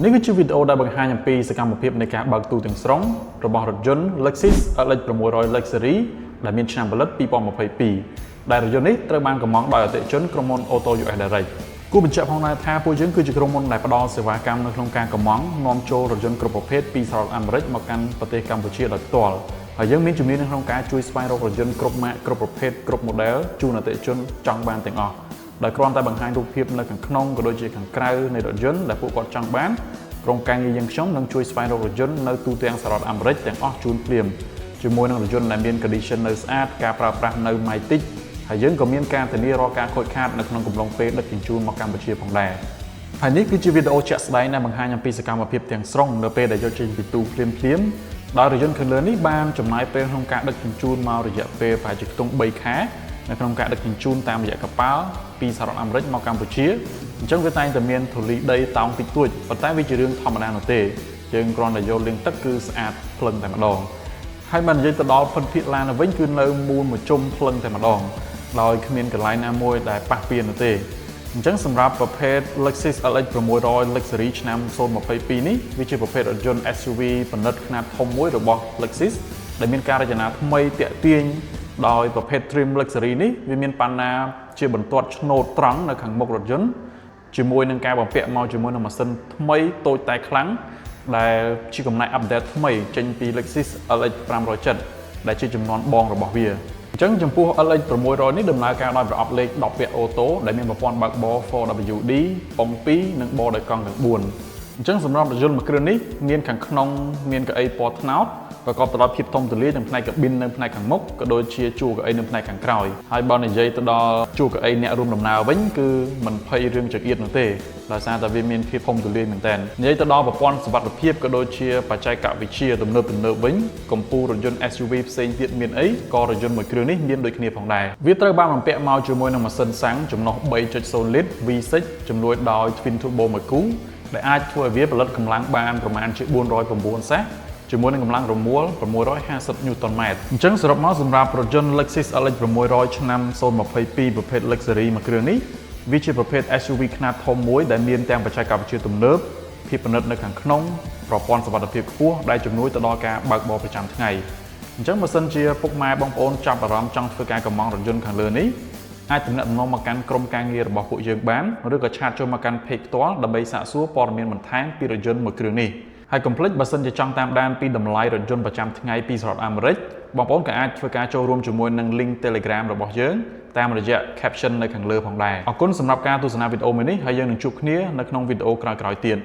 នេះគឺជាវីដេអូដែលបង្ហាញអំពីសកម្មភាពនៃការបើកទូទាំងស្រុងរបស់រថយន្ត Lexus LX 600 Luxury ដែលមានឆ្នាំផលិត2022ដែលរថយន្តនេះត្រូវបានកម្មង់ដោយអតិថិជនក្រុមហ៊ុន Auto US Direct គូបញ្ជាក់ផងដែរថាពួកយើងគឺជាក្រុមហ៊ុនដែលផ្ដល់សេវាកម្មនៅក្នុងការកម្មង់នាំចូលរថយន្តគ្រប់ប្រភេទពីសហរដ្ឋអាមេរិកមកកាន់ប្រទេសកម្ពុជាដោយផ្ទាល់ហើយយើងមានជំនាញនៅក្នុងការជួយស្វែងរករថយន្តគ្រប់ម៉ាកគ្រប់ប្រភេទគ្រប់ model ជូនអតិថិជនចង់បានទាំងអស់ដោយគ្រាន់តែបង្ហាញរូបភាពនៅខាងក្នុងក៏ដូចជាខាងក្រៅនៃរថយន្តដែលពួកគាត់ចង់បានក្រុមការងារយើងខ្ញុំនឹងជួយស្វែងរករថយន្តនៅទូទាំងសហរដ្ឋអាមេរិកទាំងអស់ជូនភ្លាមជាមួយនឹងរថយន្តដែលមាន condition នៅស្អាតការប្រើប្រាស់នៅម៉ៃតិចហើយយើងក៏មានការធានារាល់ការខូចខាតនៅក្នុងកំឡុងពេលដឹកជញ្ជូនមកកម្ពុជាផងដែរហើយនេះគឺជាវីដេអូជាក់ស្ដែងដែលបង្ហាញអំពីសកម្មភាពទាំងស្រុងនៅពេលដែលយកចេញពីទូភ្លាមដោយរថយន្តខាងលើនេះបានចំណាយពេលក្នុងការដឹកជញ្ជូនមករយៈពេលប្រហែលជាខ្ទង់3ខែនៅក្នុងការដឹកជញ្ជូនតាមរយៈកប៉ាល់ពីសហរដ្ឋអាមេរិកមកកម្ពុជាអញ្ចឹងវាតែងតែមានធូលីដីតោងតិចតួចប៉ុន្តែវាជារឿងធម្មតានោះទេយើងគ្រាន់តែយកលាងទឹកគឺស្អាតភ្លឹងតែម្ដងហើយបើនិយាយទៅដល់ភិនភាគឡានវិញគឺនៅមូលមួយជុំភ្លឹងតែម្ដងដោយគ្មានកន្លែងណាមួយដែលប៉ះពាល់នោះទេអញ្ចឹងសម្រាប់ប្រភេទ Lexus LX 600 Luxury ឆ្នាំ2022នេះវាជាប្រភេទរថយន្ត SUV ប៉និតខ្នាតធំមួយរបស់ Lexus ដែលមានការរចនាថ្មីទាក់ទាញដោយប្រភេទ Trim Luxury នេះវាមានប៉ាណាជាបន្ទាត់ឆ្នូតត្រង់នៅខាងមុខរថយន្តជាមួយនឹងការបំពាក់មកជាមួយនឹងម៉ាស៊ីនថ្មីតូចតែខ្លាំងដែលជាកំណែអាប់ដេតថ្មីចេញពី Lexus LX 570ដែលជាចំនួនបងរបស់វាអញ្ចឹងចំពោះ LX 600នេះដំណើរការដោយប្រអប់លេខ10ពាក់អូតូដែលមានប្រព័ន្ធបើកបរ 4WD ប៉ុង2និងបរដោយកង់ទាំង4អញ្ចឹងសម្រាប់រថយន្តមួយគ្រឿងនេះមានខាងក្នុងមានកៅអីពណ៌ត្នោតប្រកបទៅដោយភាពធំទូលាយទាំងផ្នែកកាប៊ីននិងផ្នែកខាងមុខក៏ដូចជាជួរកៅអីនៅផ្នែកខាងក្រោយហើយបើនិយាយទៅដល់ជួរកៅអីអ្នករួមដំណើរវិញគឺមិនភ័យរឿងចង្អៀតនោះទេដោយសារតែវាមានភាពធំទូលាយមែនទែននិយាយទៅដល់ប្រព័ន្ធសុវត្ថិភាពក៏ដូចជាបច្ចេកវិទ្យាទំនើបវិញកម្ពុជារថយន្ត SUV ផ្សេងទៀតមានអីក៏រថយន្តមួយគ្រឿងនេះមានដូចគ្នាផងដែរវាត្រូវបានបំពាក់មកជាមួយនឹងម៉ាស៊ីនសាំងចំណុះ 3.0 លីត្រ V6 ជំនួយដោយ Twin Turbo មួយគូដែលអាចធ្វើឲ្យវាផលិតកម្លាំងបានប្រមាណជា409សេះជាមួយនឹងកម្លាំងរមួល650 Newtonម៉ែត្រអញ្ចឹងសរុបមកសម្រាប់រថយន្ត Lexus LX 600 ឆ្នាំ2022ប្រភេទ Luxury មួយគ្រឿងនេះវាជាប្រភេទ SUV ខ្នាតធំមួយដែលមានទាំងបច្ចេកវិទ្យាទំនើបភាពប្រណិតនៅខាងក្នុងប្រព័ន្ធសុវត្ថិភាពខ្ពស់ដែលជំនួយទៅដល់ការបើកបរប្រចាំថ្ងៃអញ្ចឹងបើសិនជាពុកម៉ែបងប្អូនចាប់អារម្មណ៍ចង់ធ្វើការកម្មង់រថយន្តខាងលើនេះអាចទំនាក់ទំនងមកកាន់ក្រុមការងាររបស់ពួកយើងបានឬក៏ឆាតចូលមកកាន់ page ផ្ទាល់ដើម្បីសាកសួរព័ត៌មានបន្ថែមពីរថយន្តមួយគ្រឿងនេះហើយកុំភ្លេចបើសិនជាចង់តាមដានពីតម្លៃរថយន្តប្រចាំថ្ងៃពីសហរដ្ឋអាមេរិកបងប្អូនក៏អាចធ្វើការចូលរួមជាមួយនឹង link Telegram របស់យើងតាមរយៈ caption នៅខាងលើផងដែរអរគុណសម្រាប់ការទស្សនាវីដេអូមួយនេះហើយយើងនឹងជួបគ្នានៅក្នុងវីដេអូក្រោយៗទៀត